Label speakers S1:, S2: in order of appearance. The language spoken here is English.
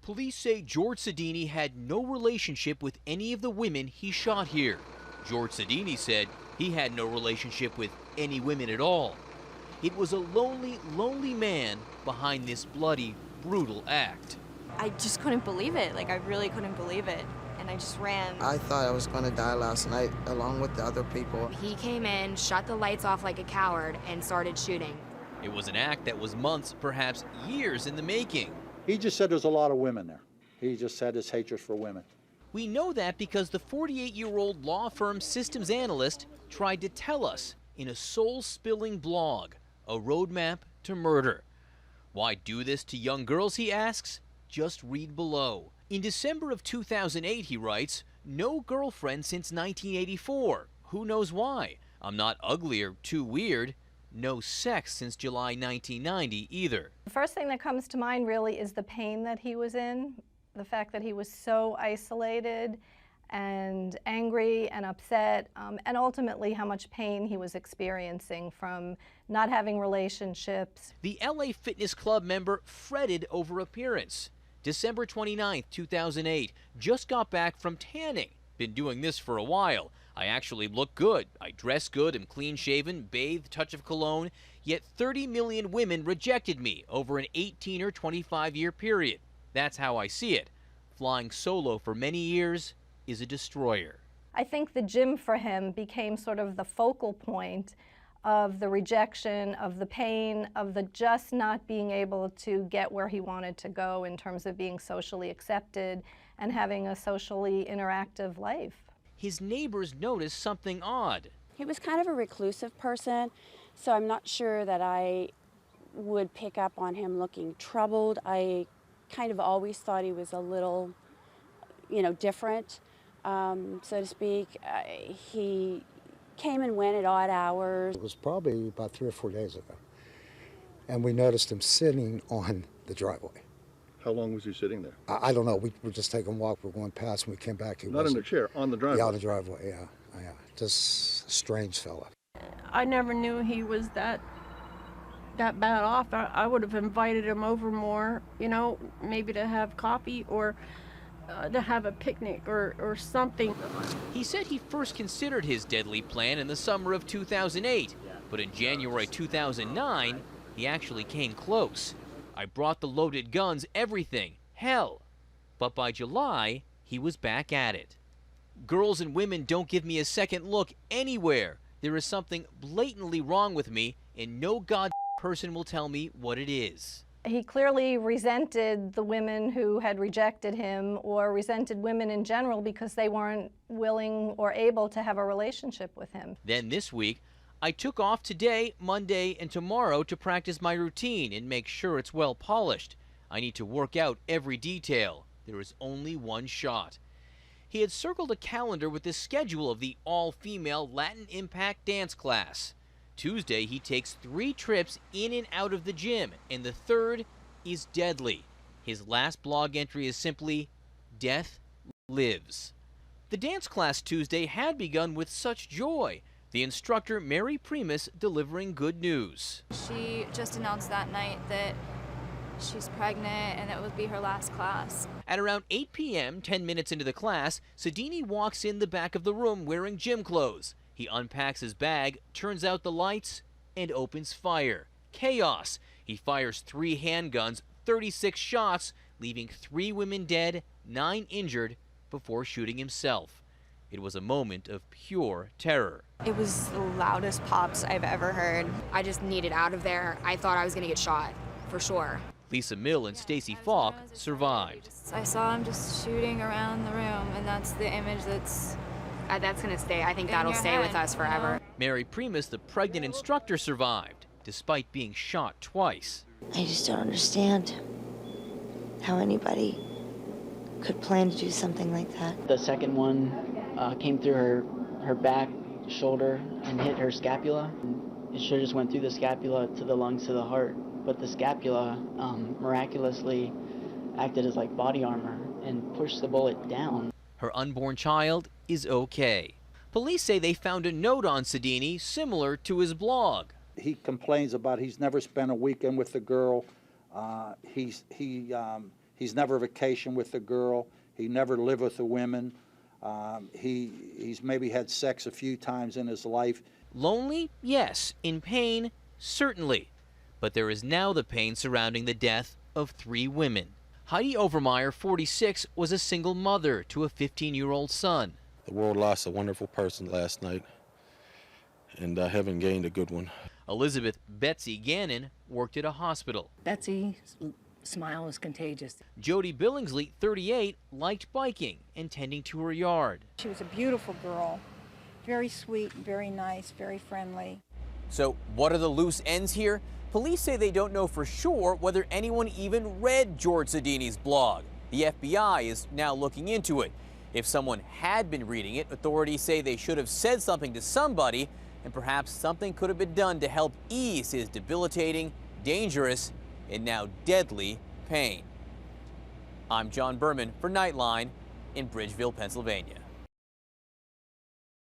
S1: Police say George Sedini had no relationship with any of the women he shot here. George Sedini said he had no relationship with any women at all. It was a lonely, lonely man behind this bloody, brutal act.
S2: I just couldn't believe it. Like, I really couldn't believe it. And I just ran.
S3: I thought I was going to die last night along with the other people.
S4: He came in, shut the lights off like a coward, and started shooting.
S1: It was an act that was months, perhaps years in the making.
S5: He just said there's a lot of women there. He just said his hatred for women.
S1: We know that because the 48-year-old law firm systems analyst tried to tell us in a soul-spilling blog, a roadmap to murder. Why do this to young girls, he asks? Just read below. In December of 2008, he writes, no girlfriend since 1984. Who knows why? I'm not ugly or too weird. No sex since July 1990 either.
S6: The first thing that comes to mind really is the pain that he was in, the fact that he was so isolated and angry and upset, and ultimately how much pain he was experiencing from not having relationships.
S1: The LA Fitness Club member fretted over appearance. December 29, 2008, just got back from tanning. Been doing this for a while. I actually look good. I dress good, am clean-shaven, bathed, touch of cologne. Yet 30 million women rejected me over an 18 or 25-year period. That's how I see it. Flying solo for many years is a destroyer.
S6: I think the gym for him became sort of the focal point of the rejection, of the pain, of the just not being able to get where he wanted to go in terms of being socially accepted and having a socially interactive life.
S1: His neighbors noticed something odd.
S7: He was kind of a reclusive person, so I'm not sure that I would pick up on him looking troubled. I kind of always thought he was a little, different, so to speak. He came and went at odd hours.
S8: It was probably about 3 or 4 days ago, and we noticed him sitting on the driveway.
S5: How long was he sitting there?
S8: I don't know. We were just taking a walk. We were going past, and we came back.
S5: Not in the chair, on the driveway?
S8: Yeah, on the driveway, yeah. Just a strange fella.
S9: I never knew he was that bad off. I would have invited him over more, maybe to have coffee or to have a picnic or something.
S1: He said he first considered his deadly plan in the summer of 2008, but in January 2009, he actually came close. I brought the loaded guns, everything, hell. But by July, he was back at it. Girls and women don't give me a second look anywhere. There is something blatantly wrong with me, and no god person will tell me what it is.
S6: He clearly resented the women who had rejected him, or resented women in general because they weren't willing or able to have a relationship with him.
S1: Then this week, I took off today, Monday, and tomorrow to practice my routine and make sure it's well polished. I need to work out every detail. There is only one shot. He had circled a calendar with the schedule of the all-female Latin Impact dance class. Tuesday, he takes 3 trips in and out of the gym, and the third is deadly. His last blog entry is simply, "Death lives." The dance class Tuesday had begun with such joy. The instructor, Mary Primus, delivering good news.
S2: She just announced that night that she's pregnant and it would be her last class.
S1: At around 8 p.m., 10 minutes into the class, Sedini walks in the back of the room wearing gym clothes. He unpacks his bag, turns out the lights, and opens fire. Chaos. He fires 3 handguns, 36 shots, leaving 3 women dead, 9 injured, before shooting himself. It was a moment of pure terror.
S2: It was the loudest pops I've ever heard.
S4: I just needed out of there. I thought I was gonna get shot, for sure.
S1: Lisa Mill and Stacy Falk survived.
S2: I saw him just shooting around the room, and that's the image that's
S4: gonna stay. I think
S2: in
S4: that'll
S2: your
S4: stay
S2: head,
S4: with us forever.
S1: Mary Primus, the pregnant instructor, survived, despite being shot twice.
S10: I just don't understand how anybody could plan to do something like that.
S11: The second one came through her back, shoulder, and hit her scapula. It should have just went through the scapula to the lungs to the heart, but the scapula miraculously acted as like body armor and pushed the bullet down.
S1: Her unborn child is okay. Police say they found a note on Sedini similar to his blog.
S5: He complains about he's never spent a weekend with the girl. He He's never vacationed with a girl. He never lived with the women. He's maybe had sex a few times in his life.
S1: Lonely? Yes. In pain? Certainly. But there is now the pain surrounding the death of 3 women. Heidi Overmeyer, 46, was a single mother to a 15-year-old son.
S12: The world lost a wonderful person last night, and I haven't gained a good one.
S1: Elizabeth Betsy Gannon worked at a hospital.
S13: Betsy's smile was contagious.
S1: Jody Billingsley, 38, liked biking and tending to her yard.
S14: She was a beautiful girl, very sweet, very nice, very friendly.
S1: So what are the loose ends here? Police say they don't know for sure whether anyone even read George Sedini's blog. The FBI is now looking into it. If someone had been reading it, authorities say they should have said something to somebody, and perhaps something could have been done to help ease his debilitating, dangerous, and now deadly pain. I'm John Berman for Nightline in Bridgeville, Pennsylvania.